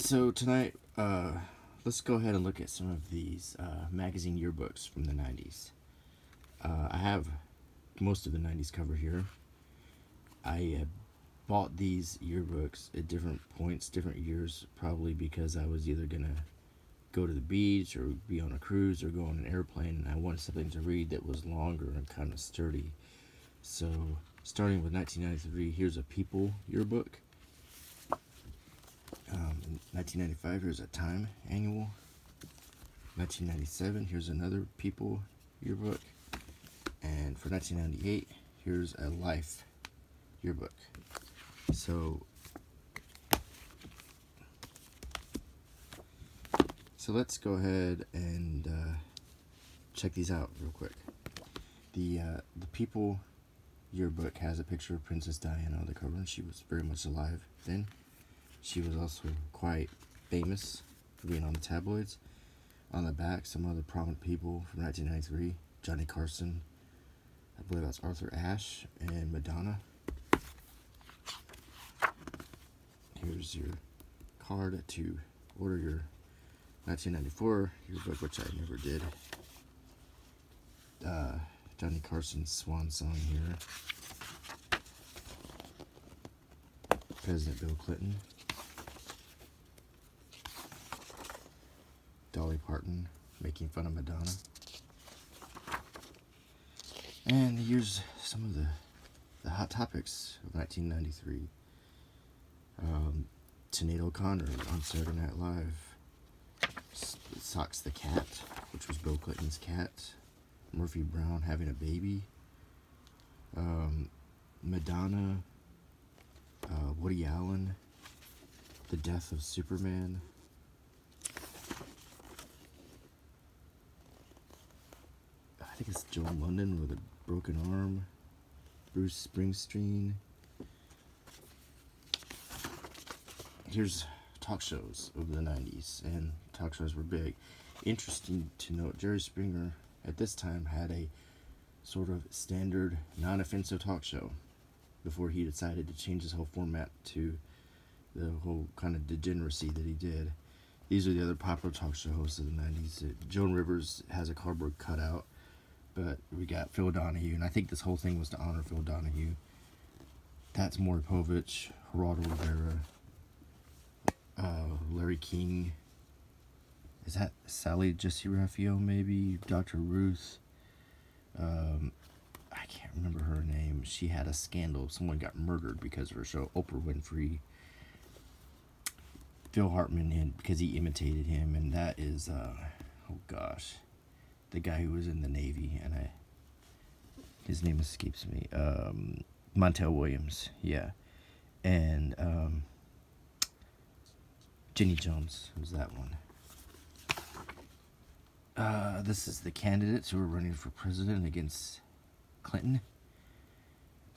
So tonight, let's go ahead and look at some of these magazine yearbooks from the 90s. I have most of the 90s covered here. I bought these yearbooks at different points, different years, probably because I was either going to go to the beach or be on a cruise or go on an airplane, and I wanted something to read that was longer and kind of sturdy. So, starting with 1993, here's a People yearbook. 1995, here's a Time annual. 1997, here's another People yearbook. And for 1998, here's a Life yearbook. So let's go ahead and check these out real quick. The People yearbook has a picture of Princess Diana on the cover, and she was very much alive then. She was also quite famous for being on the tabloids. On the back, some other prominent people from 1993. Johnny Carson, I believe that's Arthur Ashe, and Madonna. Here's your card to order your 1994 yearbook, which I never did. Johnny Carson's swan song here. President Bill Clinton. Dolly Parton making fun of Madonna. And here's some of the hot topics of 1993. Sinead O'Connor on Saturday Night Live. Socks the Cat, which was Bill Clinton's cat. Murphy Brown having a baby. Madonna. Woody Allen. The death of Superman. I think it's Joan London with a broken arm. Bruce Springsteen. Here's talk shows of the 90s, and talk shows were big. Interesting to note, Jerry Springer at this time had a sort of standard, non-offensive talk show before he decided to change his whole format to the whole kind of degeneracy that he did. These are the other popular talk show hosts of the 90s. Joan Rivers has a cardboard cutout, but we got Phil Donahue, and I think this whole thing was to honor Phil Donahue. That's Maury Povich, Geraldo Rivera, Larry King. Is that Sally Jesse Raphael, maybe? Dr. Ruth. I can't remember her name. She had a scandal. Someone got murdered because of her show. Oprah Winfrey. Phil Hartman, because he imitated him, and that is, the guy who was in the Navy, and his name escapes me. Montel Williams, yeah. And Jenny Jones was that one. This is the candidates who are running for president against Clinton.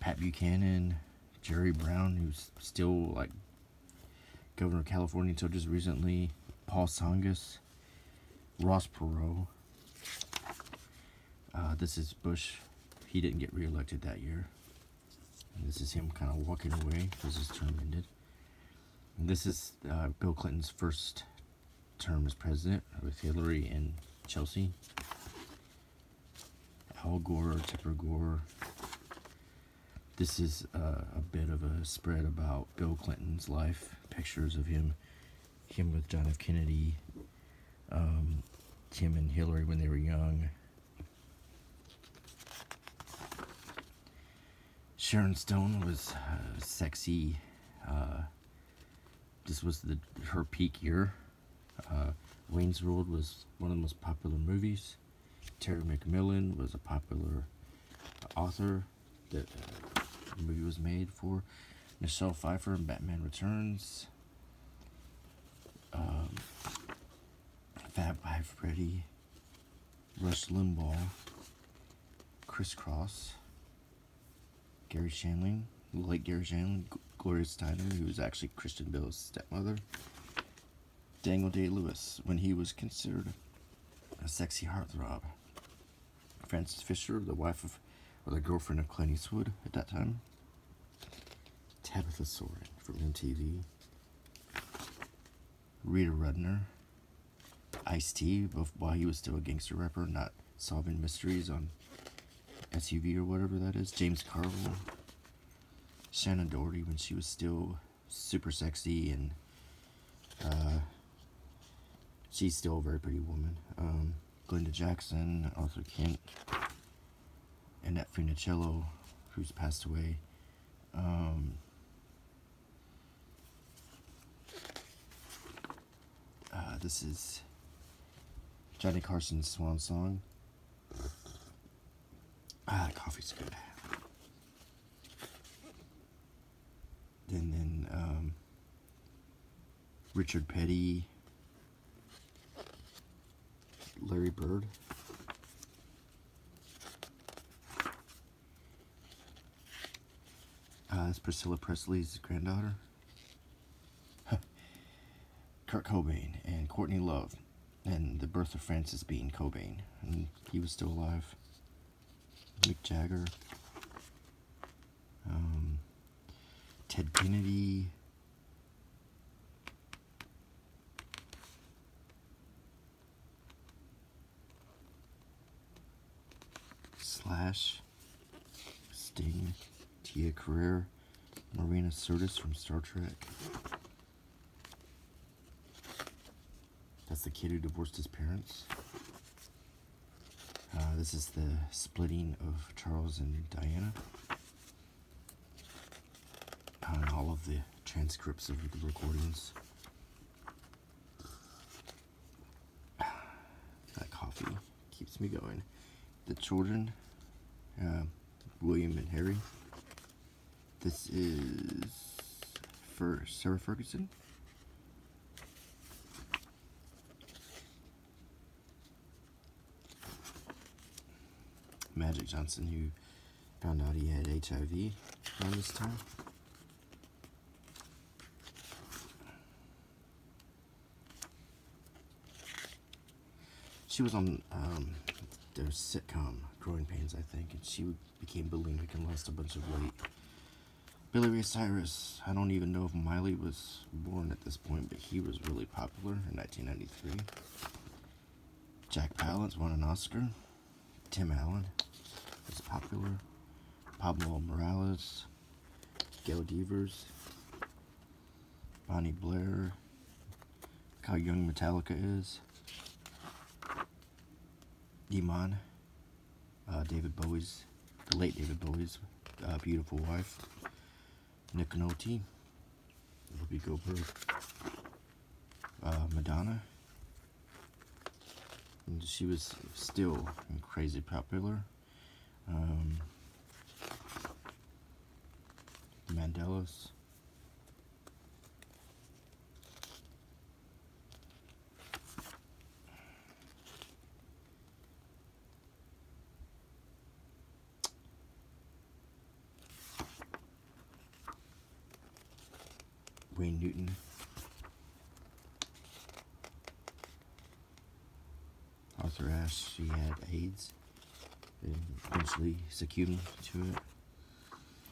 Pat Buchanan, Jerry Brown, who's still like governor of California until just recently. Paul Tsongas, Ross Perot. This is Bush. He didn't get reelected that year. And this is him kind of walking away because his term ended. And this is Bill Clinton's first term as president with Hillary and Chelsea. Al Gore, Tipper Gore. This is a bit of a spread about Bill Clinton's life. Pictures of him with John F. Kennedy, him and Hillary when they were young. Sharon Stone was sexy. This was her peak year. Wayne's World was one of the most popular movies. Terry McMillan was a popular author that the movie was made for. Michelle Pfeiffer in Batman Returns. Fat Five Freddy. Rush Limbaugh. Criss Cross. Gary Shandling, like Gary Shandling. Gloria Steinem, who was actually Christian Bale's stepmother. Daniel Day-Lewis, when he was considered a sexy heartthrob. Frances Fisher, the wife of, or the girlfriend of Clint Eastwood at that time. Tabitha Soren from MTV. Rita Rudner, Ice-T, while he was still a gangster rapper, not solving mysteries on SUV or whatever that is. James Carville, Shannon Doherty when she was still super sexy, and she's still a very pretty woman. Glenda Jackson, Arthur Kent, Annette Funicello, who's passed away. This is Johnny Carson's swan song. Coffee's good. And then Richard Petty, Larry Bird. That's Priscilla Presley's granddaughter. Kurt Cobain and Courtney Love, and the birth of Francis Bean Cobain, and he was still alive. Mick Jagger, Ted Kennedy, Slash, Sting, Tia Carrere, Marina Sirtis from Star Trek. That's the kid who divorced his parents. This is the splitting of Charles and Diana. And all of the transcripts of the recordings. That coffee keeps me going. The children, William and Harry. This is for Sarah Ferguson. Magic Johnson, who found out he had HIV around this time. She was on their sitcom Growing Pains, I think, and she became bulimic and lost a bunch of weight. Billy Ray Cyrus, I don't even know if Miley was born at this point, but he was really popular in 1993. Jack Palance won an Oscar. Tim Allen was popular. Pablo Morales, Gail Devers, Bonnie Blair. Look how young Metallica is. Iman, David Bowie's, the late David Bowie's beautiful wife. Nick Nolte, Whoopi Goldberg, Madonna. And she was still crazy popular. Mandelas. Wayne Newton. Arthur Ashe, she had AIDS and eventually succumbed to it.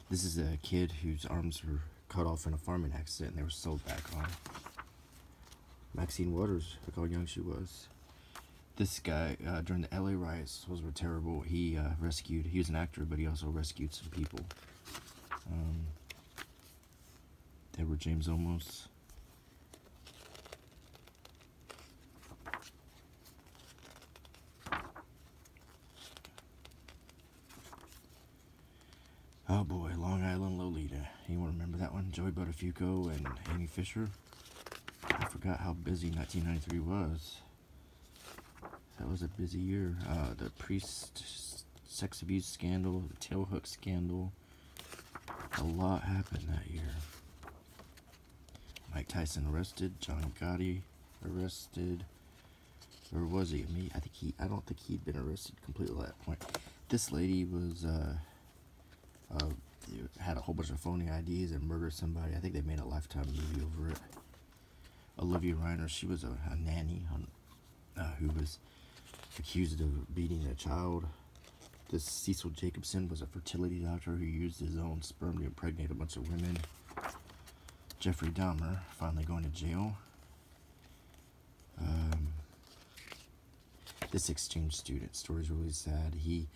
This is a kid whose arms were cut off in a farming accident and they were sewed back on. Maxine Waters, look how young she was. This guy, during the LA riots, those were terrible. He was an actor, but he also rescued some people. Edward James Olmos. Oh boy, Long Island Lolita. Anyone remember that one? Joey Buttafuoco and Amy Fisher. I forgot how busy 1993 was. That was a busy year. The Priest sex abuse scandal, the tailhook scandal. A lot happened that year. Mike Tyson arrested. John Gotti arrested. Or was he? I don't think he'd been arrested completely at that point. This lady was had a whole bunch of phony IDs and murdered somebody. I think they made a Lifetime movie over it. Olivia Reiner, she was a nanny who was accused of beating a child. This Cecil Jacobson was a fertility doctor who used his own sperm to impregnate a bunch of women. Jeffrey Dahmer finally going to jail. This exchange student story is really sad. He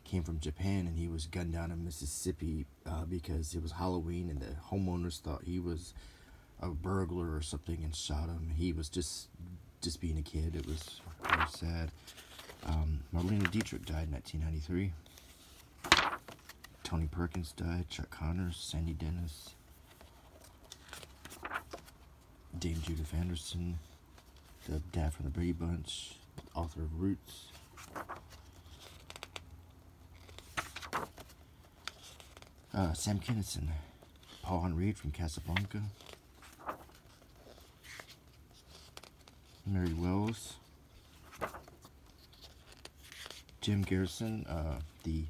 came from Japan and he was gunned down in Mississippi because it was Halloween and the homeowners thought he was a burglar or something and shot him. He was just being a kid. It was very sad. Marlene Dietrich died in 1993. Tony Perkins died. Chuck Connors, Sandy Dennis, Dame Judith Anderson, the dad from the Brady Bunch, author of Roots. Sam Kinison, Paul Henry from Casablanca, Mary Wells, Jim Garrison, the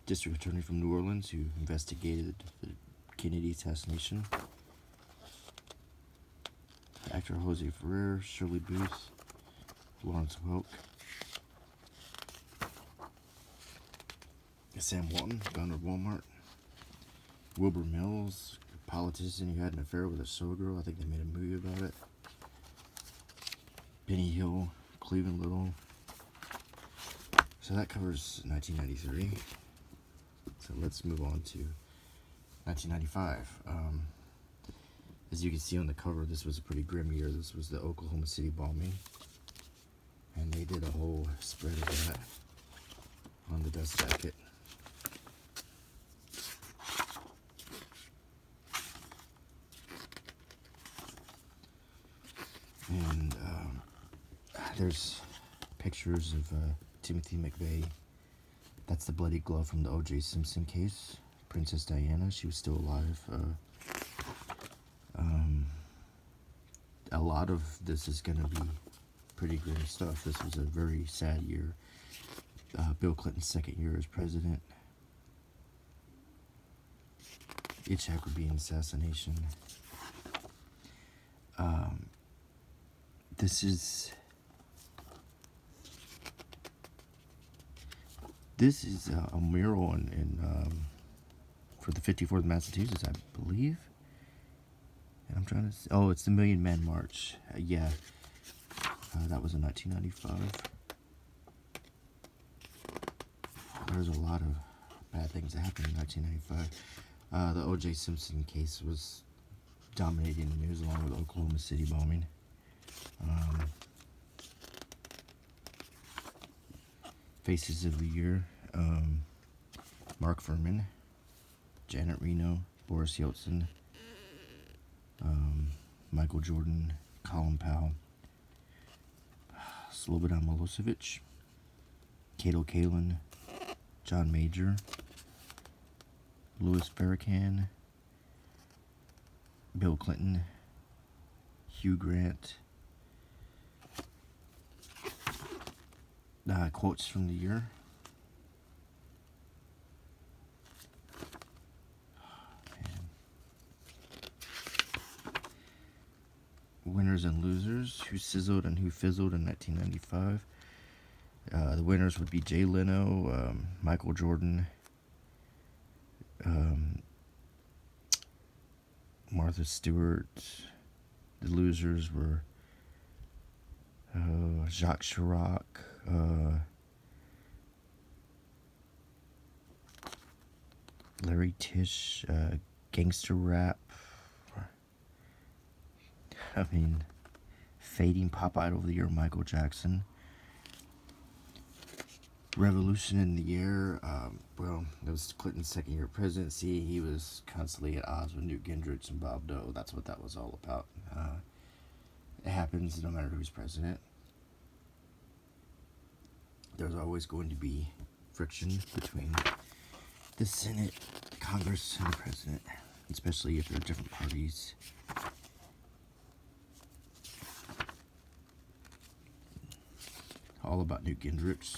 district attorney from New Orleans who investigated the Kennedy assassination, the actor Jose Ferrer, Shirley Booth, Lawrence Welk, Sam Walton, founder of Walmart, Wilbur Mills, a politician who had an affair with a showgirl. I think they made a movie about it. Benny Hill, Cleveland Little. So that covers 1993. So let's move on to 1995. As you can see on the cover, this was a pretty grim year. This was the Oklahoma City bombing. And they did a whole spread of that on the dust jacket. And there's pictures of Timothy McVeigh. That's the bloody glove from the O.J. Simpson case. Princess Diana, she was still alive. A lot of this is going to be pretty grim stuff. This was a very sad year. Bill Clinton's second year as president. Itzhak Rabin assassination. This is a mural in for the 54th Massachusetts, I believe. And I'm trying to see, oh, it's the Million Man March. Yeah, that was in 1995. There's a lot of bad things that happened in 1995. The O.J. Simpson case was dominating the news along with Oklahoma City bombing. Faces of the Year, Mark Furman, Janet Reno, Boris Yeltsin, Michael Jordan, Colin Powell, Slobodan Milosevic, Kato Kalin, John Major, Louis Farrakhan, Bill Clinton, Hugh Grant. Quotes from the year. Winners and losers. Who sizzled and who fizzled in 1995. The winners would be Jay Leno, Michael Jordan, Martha Stewart. The losers were Jacques Chirac, Larry Tisch, gangster rap. I mean, fading pop idol of the year, Michael Jackson. Revolution in the air. Well, it was Clinton's second year of presidency. He was constantly at odds with Newt Gingrich and Bob Dole. That's what that was all about. It happens no matter who's president. There's always going to be friction between the Senate, Congress, and the president, especially if they're different parties. All about Newt Gingrich.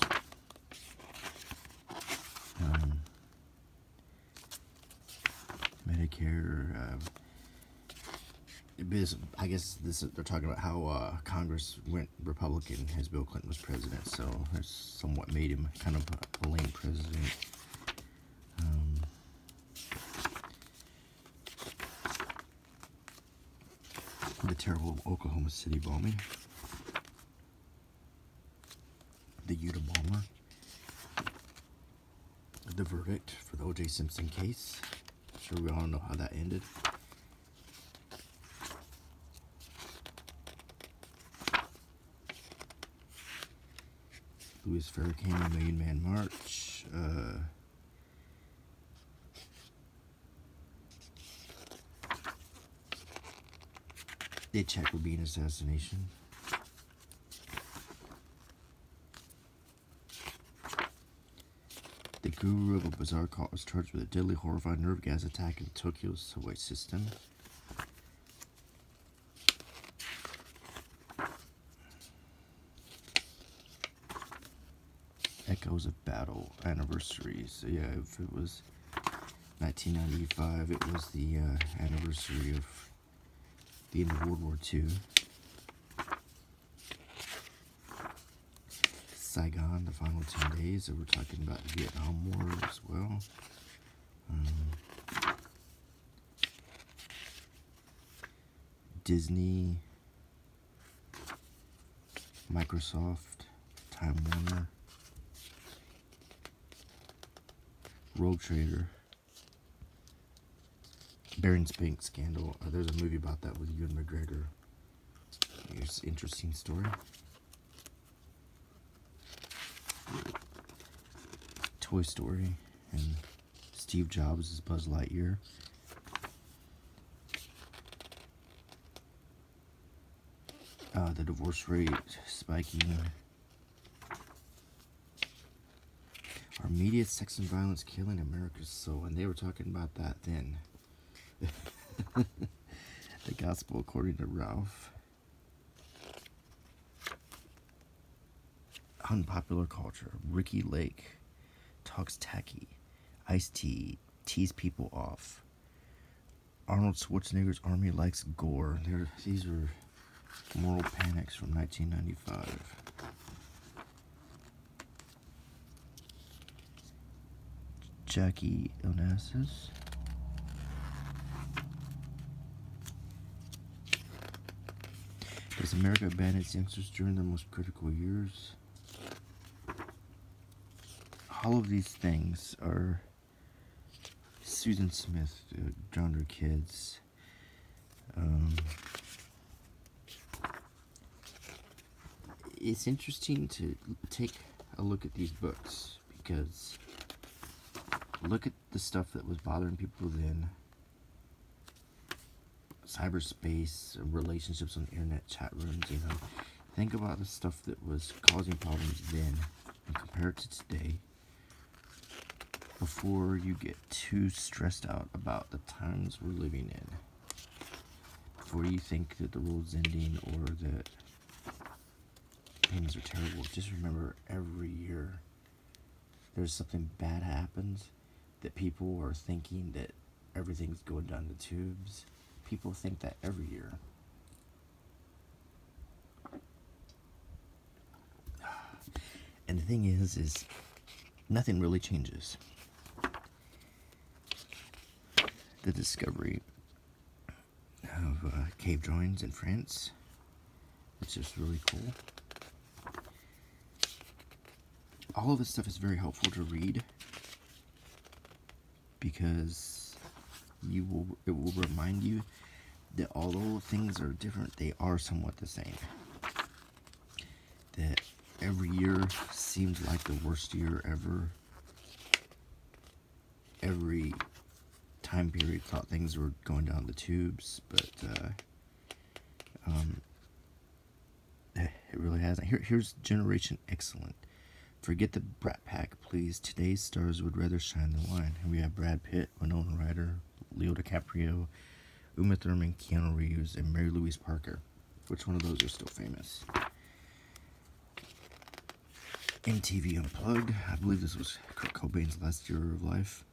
Medicare. I guess they're talking about how Congress went Republican as Bill Clinton was president, so it somewhat made him kind of a lame president. The terrible Oklahoma City bombing. the Unabomber, the verdict for the O.J. Simpson case. I'm sure we all know how that ended. Louis Farrakhan, Million Man March. The Czech Rabin assassination. The guru of a bizarre cult was charged with a deadly, horrifying nerve gas attack in Tokyo's subway system. Echoes of Battle anniversary. So yeah, if it was 1995, it was the anniversary of the end of World War II. Saigon, the final 10 days. So we're talking about the Vietnam War as well. Disney, Microsoft, Time Warner, Rogue Trader, Barron's Bank scandal. There's a movie about that with Ewan McGregor. Here's an interesting story. Toy Story and Steve Jobs as Buzz Lightyear. The divorce rate spiking. Are media, sex, and violence killing America's soul? And they were talking about that then. The Gospel According to Ralph. Unpopular culture. Ricky Lake talks tacky. Ice-T tease people off. Arnold Schwarzenegger's army likes gore. These are moral panics from 1995. Jackie Onassis. Does America abandon its youngsters during their most critical years? All of these things are Susan Smith, drowned her kids. It's interesting to take a look at these books because look at the stuff that was bothering people then. Cyberspace, relationships on internet chat rooms, you know. Think about the stuff that was causing problems then and compare it to today before you get too stressed out about the times we're living in. Before you think that the world's ending or that things are terrible, just remember every year there's something bad happens that people are thinking that everything's going down the tubes. People think that every year. And the thing is nothing really changes. The discovery of cave drawings in France, which is really cool. All of this stuff is very helpful to read because it will remind you that although things are different, they are somewhat the same. That every year seems like the worst year ever. Every time period thought things were going down the tubes, but it really hasn't. Here's Generation Excellent. Forget the Brat Pack, please. Today's stars would rather shine than wine. And we have Brad Pitt, Winona Ryder, Leo DiCaprio, Uma Thurman, Keanu Reeves, and Mary Louise Parker. Which one of those are still famous? MTV Unplugged. I believe this was Kurt Cobain's last year of life.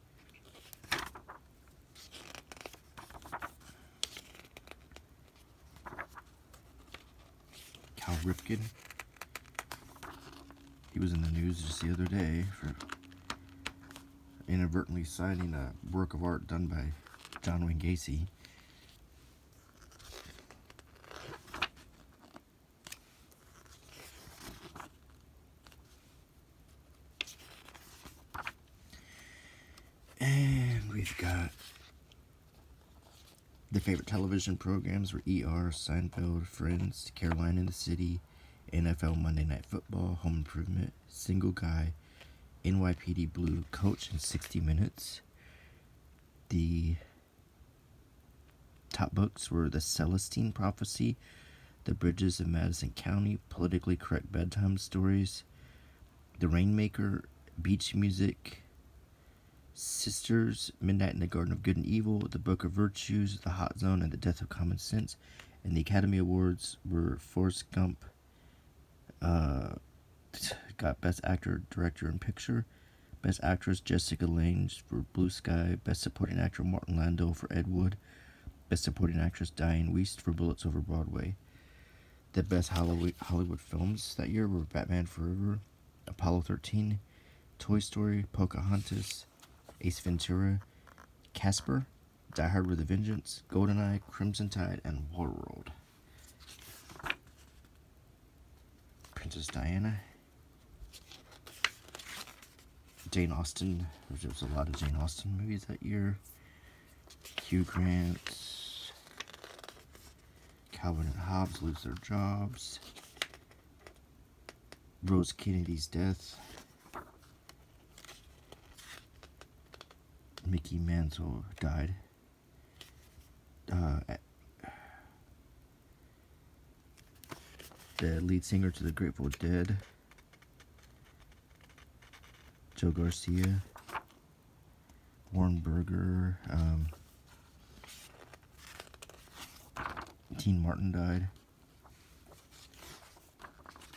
Cal Ripken. He was in the news just the other day for inadvertently signing a work of art done by John Wayne Gacy. And we've got the favorite television programs were ER, Seinfeld, Friends, Caroline in the City, NFL Monday Night Football, Home Improvement, Single Guy, NYPD Blue, Coach, and 60 Minutes. The top books were The Celestine Prophecy, The Bridges of Madison County, Politically Correct Bedtime Stories, The Rainmaker, Beach Music, Sisters, Midnight in the Garden of Good and Evil, The Book of Virtues, The Hot Zone, and The Death of Common Sense. And the Academy Awards were Forrest Gump, got Best Actor, Director, and Picture. Best Actress, Jessica Lange for Blue Sky. Best Supporting Actor, Martin Landau for Ed Wood. Best Supporting Actress, Diane Wiest for Bullets Over Broadway. The best Hollywood films that year were Batman Forever, Apollo 13, Toy Story, Pocahontas, Ace Ventura, Casper, Die Hard with a Vengeance, GoldenEye, Crimson Tide, and Waterworld. Princess Diana, Jane Austen. There was a lot of Jane Austen movies that year. Hugh Grant, Calvin and Hobbes lose their jobs. Rose Kennedy's death. Mickey Mantle died. The lead singer to the Grateful Dead, Joe Garcia. Warren Berger. Dean Martin died.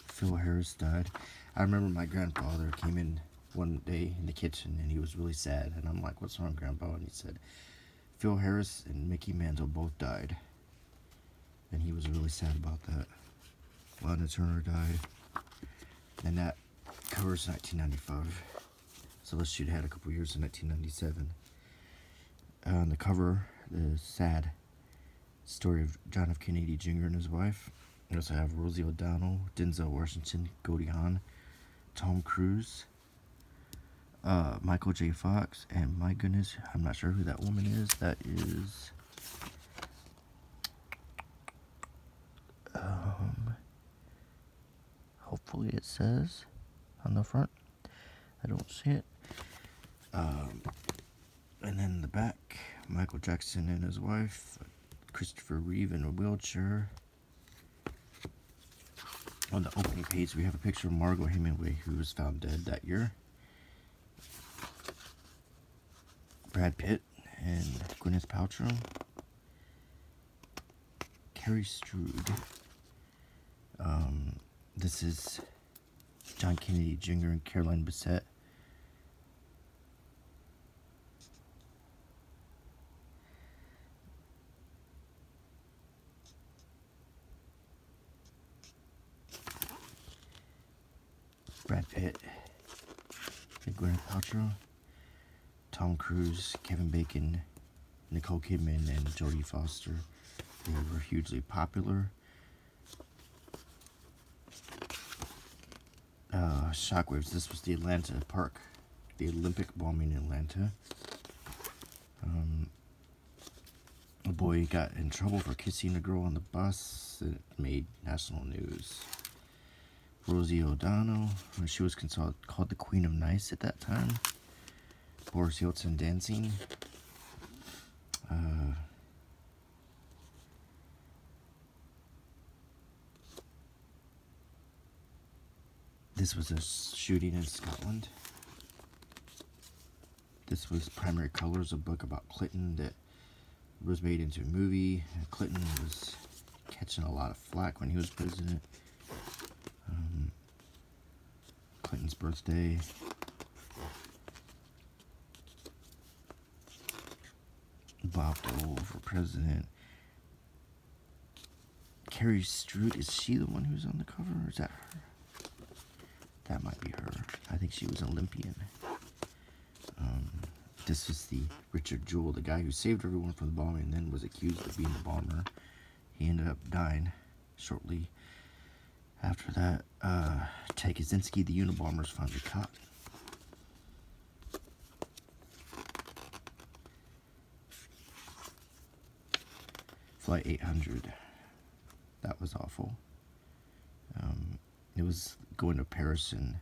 Phil Harris died. I remember my grandfather came in one day in the kitchen and he was really sad, and I'm like, "What's wrong, Grandpa?" And he said, "Phil Harris and Mickey Mantle both died," and he was really sad about that. Lana Turner died, and that covers 1995. Celeste had a couple years in 1997. On the cover, the sad story of John F. Kennedy Jr. and his wife. We also have Rosie O'Donnell, Denzel Washington, Goldie Hawn, Tom Cruise, Michael J. Fox, and my goodness, I'm not sure who that woman is. That is hopefully it says on the front. I don't see it. And then in the back, Michael Jackson and his wife, Christopher Reeve in a wheelchair. On the opening page, we have a picture of Margot Hemingway, who was found dead that year. Brad Pitt and Gwyneth Paltrow. Carrie Strud. This is John Kennedy Jr. and Caroline Bessette. Brad Pitt and Gwyneth Paltrow. Tom Cruise, Kevin Bacon, Nicole Kidman, and Jodie Foster. They were hugely popular. Shockwaves. This was the Atlanta park, the Olympic bombing in Atlanta. A boy got in trouble for kissing a girl on the bus. It made national news. Rosie O'Donnell, she was called the Queen of Nice at that time. Boris Yeltsin dancing. This was a shooting in Scotland. This was Primary Colors, a book about Clinton that was made into a movie. Clinton was catching a lot of flack when he was president. Clinton's birthday. Bob Dole for president. Carrie Strud, is she the one who's on the cover, or is that her? That might be her. I think she was Olympian. This was the Richard Jewell, the guy who saved everyone from the bombing and then was accused of being the bomber. He ended up dying shortly after that. Ted Kaczynski, the Unabomber's finally caught. Flight 800. That was awful. It was going to Paris and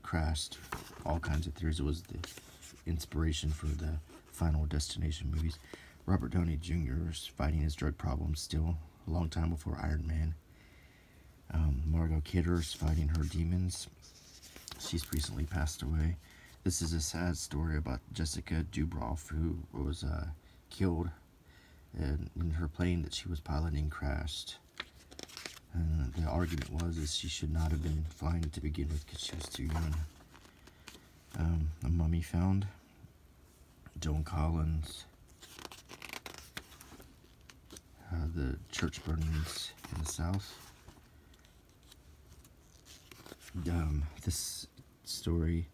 crashed. All kinds of theories. It was the inspiration for the Final Destination movies. Robert Downey Jr. is fighting his drug problems still, a long time before Iron Man. Margot Kidder is fighting her demons. She's recently passed away. This is a sad story about Jessica Dubroff, who was killed, and her plane that she was piloting crashed. And the argument was is she should not have been flying to begin with because she was too young. A mummy found. Joan Collins. The church burnings in the South. This story,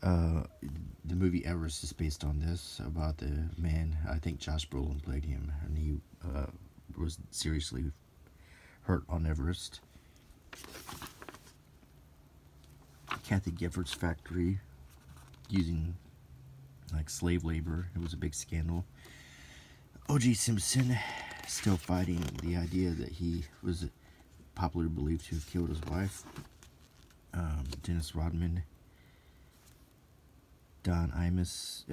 the movie Everest is based on this, about the man, I think Josh Brolin played him, and he was seriously hurt on Everest. Kathy Gifford's factory, using like slave labor, it was a big scandal. O.J. Simpson still fighting the idea that he was popularly believed to have killed his wife. Dennis Rodman. Don Imus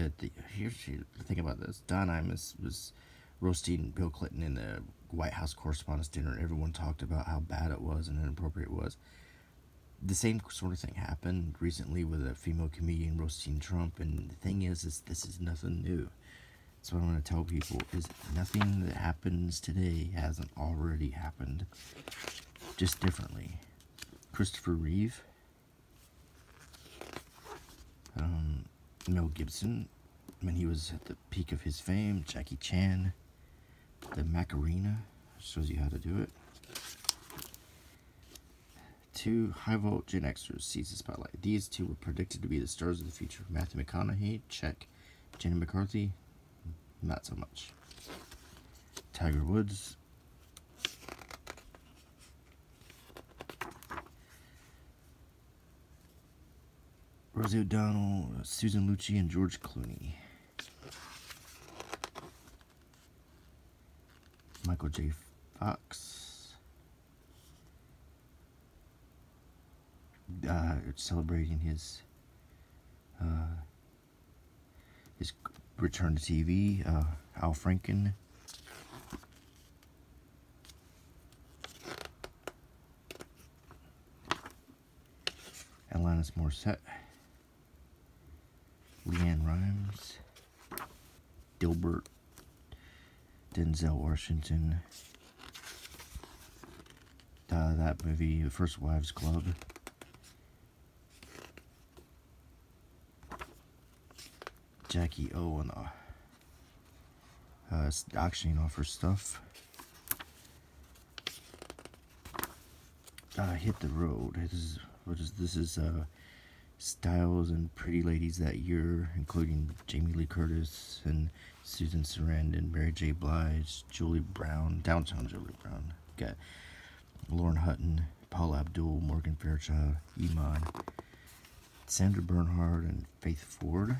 here's the thing about this. Don Imus was roasting Bill Clinton in the White House Correspondents' Dinner. Everyone talked about how bad it was and inappropriate it was. The same sort of thing happened recently with a female comedian roasting Trump, and the thing is this is nothing new. So what I'm going to tell people is nothing that happens today hasn't already happened, just differently. Christopher Reeve, Mel Gibson, when he was at the peak of his fame, Jackie Chan, the Macarena, shows you how to do it. 2 high-volt Gen Xers seize the spotlight. These 2 were predicted to be the stars of the future. Matthew McConaughey, check. Jenny McCarthy, not so much. Tiger Woods. Rosie O'Donnell, Susan Lucci, and George Clooney. Michael J. Fox. Celebrating his return to TV. Al Franken. Alanis Morissette. Leanne Rimes. Dilbert. Denzel Washington. That movie, The First Wives Club. Jackie O on auctioning off her stuff. Hit the Road. This is styles and pretty ladies that year, including Jamie Lee Curtis and Susan Sarandon, Mary J. Blige, Julie Brown, downtown Julie Brown. Got Lauren Hutton, Paula Abdul, Morgan Fairchild, Iman, Sandra Bernhard, and Faith Ford.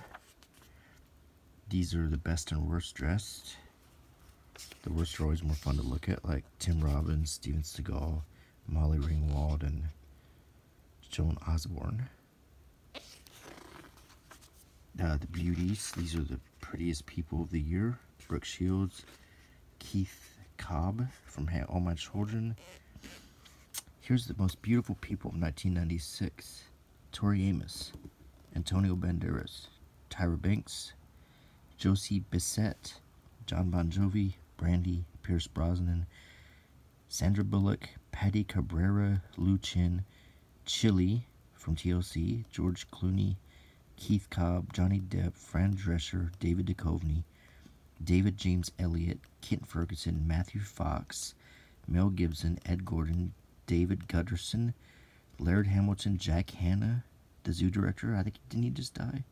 These are the best and worst dressed. The worst are always more fun to look at, like Tim Robbins, Steven Seagal, Molly Ringwald, and Joan Osborne. The beauties, these are the prettiest people of the year. Brooke Shields, Keith Cobb from All My Children. Here's the most beautiful people of 1996. Tori Amos, Antonio Banderas, Tyra Banks, Josie Bissett, John Bon Jovi, Brandy, Pierce Brosnan, Sandra Bullock, Patty Cabrera, Lou Chin, Chili from TLC, George Clooney, Keith Cobb, Johnny Depp, Fran Drescher, David Duchovny, David James Elliott, Kent Ferguson, Matthew Fox, Mel Gibson, Ed Gordon, David Gutterson, Laird Hamilton, Jack Hanna, the Zoo director, I think, didn't he just die?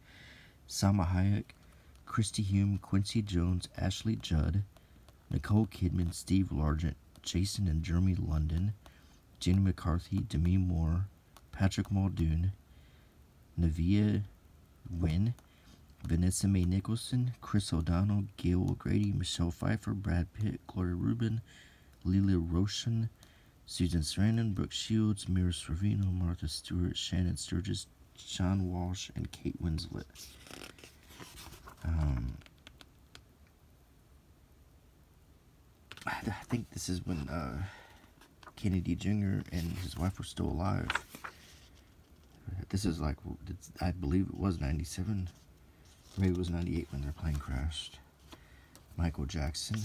Salma Hayek, Christy Hume, Quincy Jones, Ashley Judd, Nicole Kidman, Steve Largent, Jason and Jeremy London, Jenny McCarthy, Demi Moore, Patrick Muldoon, Navia Wynn, Vanessa Mae Nicholson, Chris O'Donnell, Gail O'Grady, Michelle Pfeiffer, Brad Pitt, Gloria Rubin, Lelia Roshan, Susan Sarandon, Brooke Shields, Mira Sorvino, Martha Stewart, Shannon Sturgis, Sean Walsh, and Kate Winslet. I think this is when Kennedy Jr. and his wife were still alive. This is like, I believe it was 97. Maybe it was 98 when their plane crashed. Michael Jackson.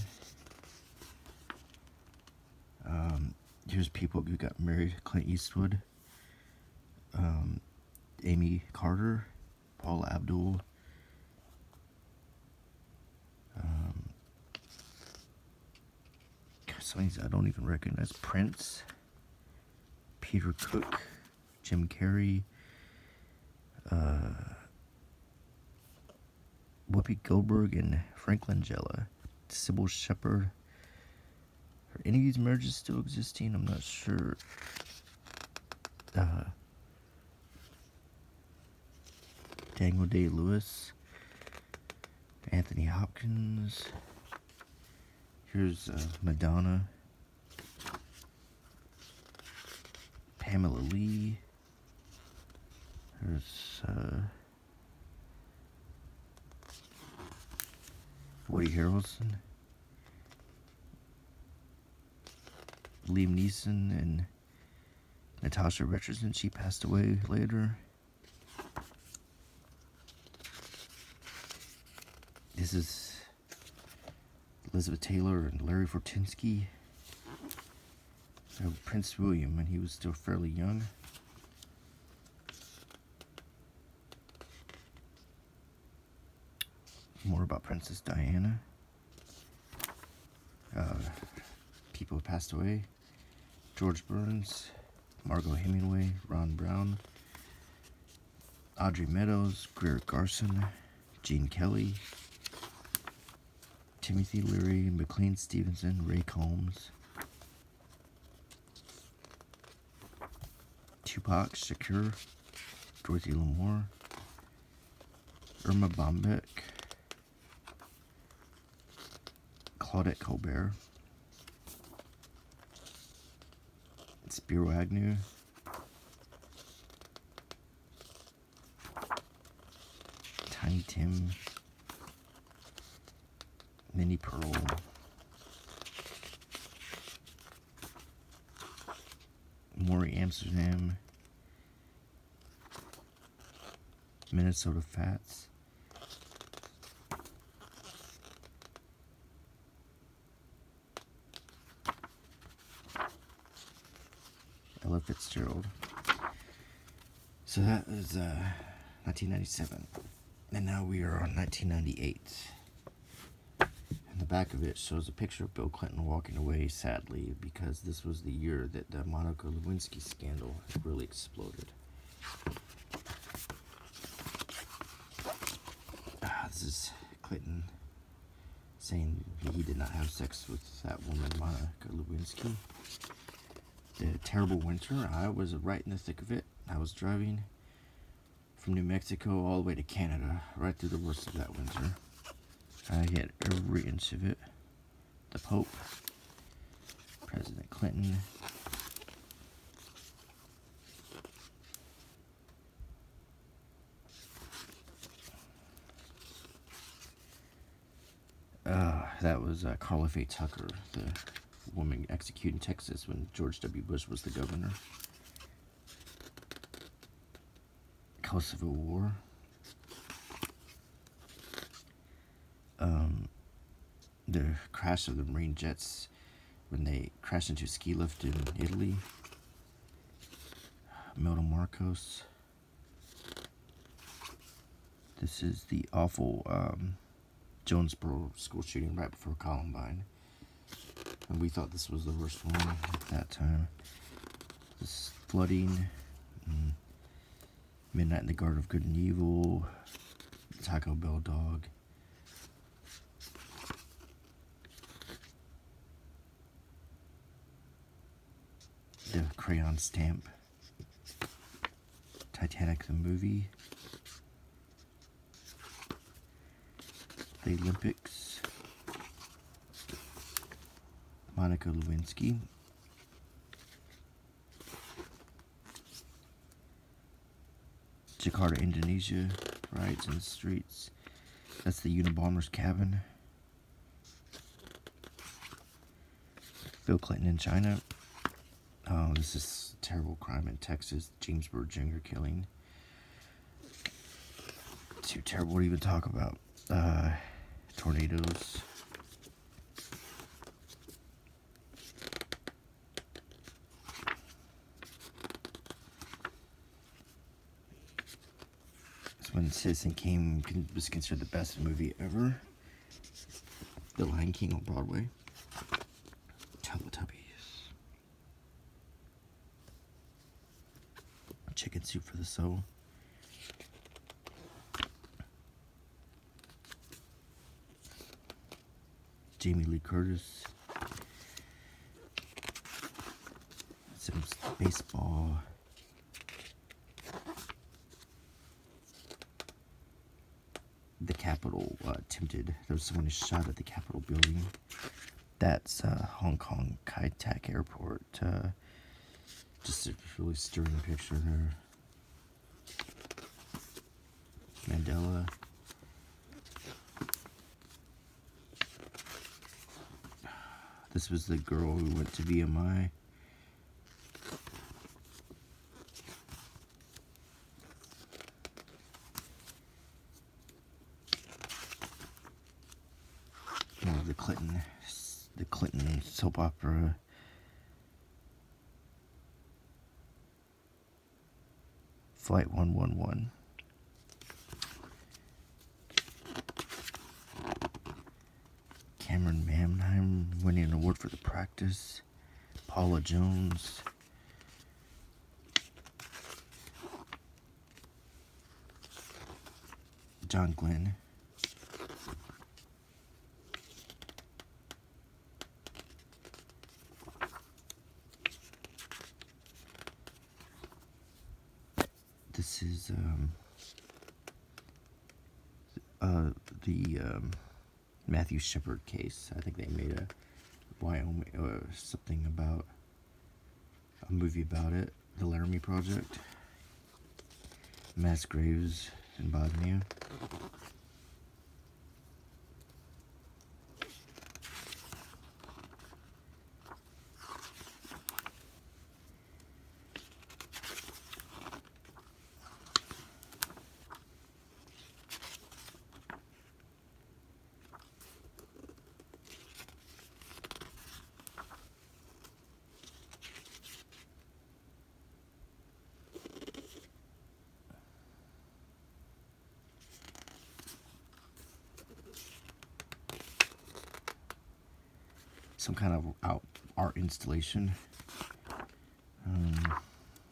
Here's people who got married. Clint Eastwood. Amy Carter. Paula Abdul. Some of these I don't even recognize. Prince. Peter Cook. Jim Carrey. Whoopi Goldberg and Frank Langella. Sybil Shepherd. Are any of these marriages still existing? I'm not sure. Daniel Day-Lewis. Anthony Hopkins. Here's Madonna. Pamela Lee. There's Woody Harrelson. Liam Neeson and Natasha Richardson. She passed away later. This is Elizabeth Taylor and Larry Fortensky. Prince William when he was still fairly young. More about Princess Diana. People who passed away. George Burns, Margot Hemingway, Ron Brown, Audrey Meadows, Greer Garson, Gene Kelly, Timothy Leary, McLean Stevenson, Ray Combs, Tupac Shakur, Dorothy Lamour, Irma Bombeck, Claudette Colbert, Spiro Agnew, Tiny Tim, Minnie Pearl, Maury Amsterdam, Minnesota Fats, Ella Fitzgerald. So that was 1997. And now we are on 1998. And the back of it shows a picture of Bill Clinton walking away sadly because this was the year that the Monica Lewinsky scandal really exploded. This is Clinton saying he did not have sex with that woman, Monica Lewinsky. The terrible winter, I was right in the thick of it. I was driving from New Mexico all the way to Canada, right through the worst of that winter. I hit every inch of it. The Pope, President Clinton, that was Carla Faye Tucker, the woman executed in Texas when George W. Bush was the governor. Kosovo War. The crash of the Marine jets when they crashed into a ski lift in Italy. Melda Marcos. This is the awful Jonesboro school shooting right before Columbine. And we thought this was the worst one at that time. This flooding, Midnight in the Garden of Good and Evil, Taco Bell dog. The crayon stamp. Titanic the movie. The Olympics. Monica Lewinsky. Jakarta, Indonesia. Riots in the streets. That's the Unabomber's cabin. Bill Clinton in China. Oh, this is a terrible crime in Texas. James Berginger killing. Too terrible to even talk about. Tornadoes. When Citizen Kane was considered the best movie ever. The Lion King on Broadway. Teletubbies. Chicken Soup for the Soul. Jamie Lee Curtis. Some baseball. The Capitol attempted. There was someone who shot at the Capitol building. That's Hong Kong Kai Tak Airport. Just a really stirring picture there. Mandela. This was the girl who went to VMI. The Clinton soap opera. Flight 111. Cameron Mannheim winning an award for The Practice. Paula Jones. John Glenn. This is the Matthew Shepard case. I think they made a Wyoming something about a movie about it. The Laramie Project. Mass graves in Bosnia. Some kind of art installation.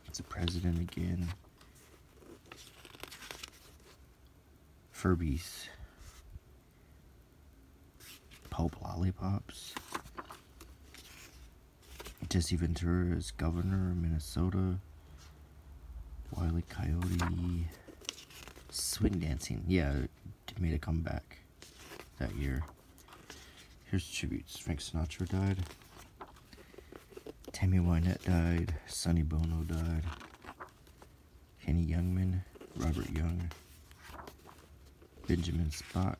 It's a president again. Furbies. Pulp lollipops. Jesse Ventura is governor of Minnesota. Wile E. Coyote. Swing dancing. Yeah, it made a comeback that year. Here's tributes. Frank Sinatra died. Tammy Wynette died. Sonny Bono died. Henny Youngman. Robert Young. Benjamin Spock.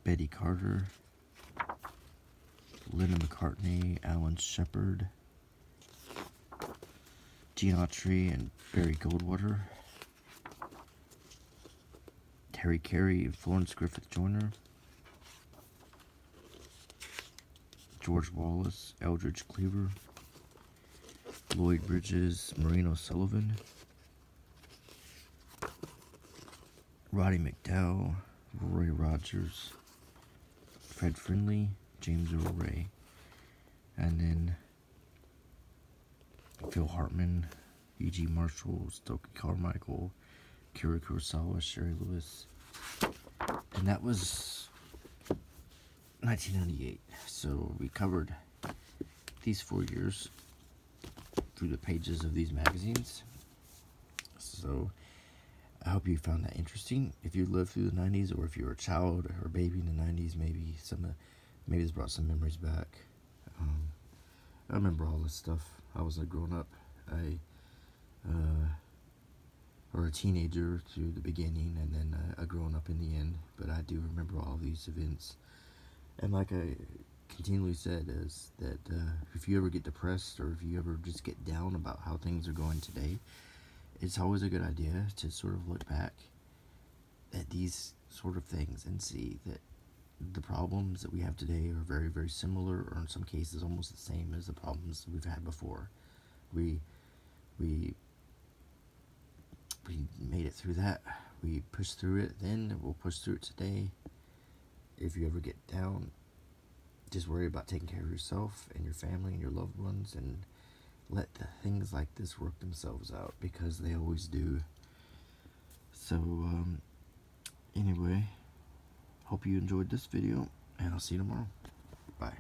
Betty Carter. Lennon McCartney. Alan Shepard. Gene Autry and Barry Goldwater. Terry Carey and Florence Griffith Joyner. George Wallace, Eldridge Cleaver, Lloyd Bridges, Maureen O'Sullivan, Roddy McDowell, Roy Rogers, Fred Friendly, James Earl Ray, and then Phil Hartman, E.G. Marshall, Stokely Carmichael, Kira Kurosawa, Sherry Lewis, and that was 1998. So we covered these 4 years through the pages of these magazines. So I hope you found that interesting. If you lived through the 90s, or if you were a child or a baby in the 90s, maybe this brought some memories back. I remember all this stuff. I was growing up, or a teenager through the beginning, and then a grown up in the end. But I do remember all these events. And like I continually said, is that if you ever get depressed, or if you ever just get down about how things are going today, it's always a good idea to sort of look back at these sort of things and see that the problems that we have today are very, very similar, or in some cases almost the same as the problems we've had before. We we made it through that. We pushed through it then. We'll push through it today. If you ever get down, just worry about taking care of yourself and your family and your loved ones, and let the things like this work themselves out, because they always do. So anyway, hope you enjoyed this video, and I'll see you tomorrow. Bye.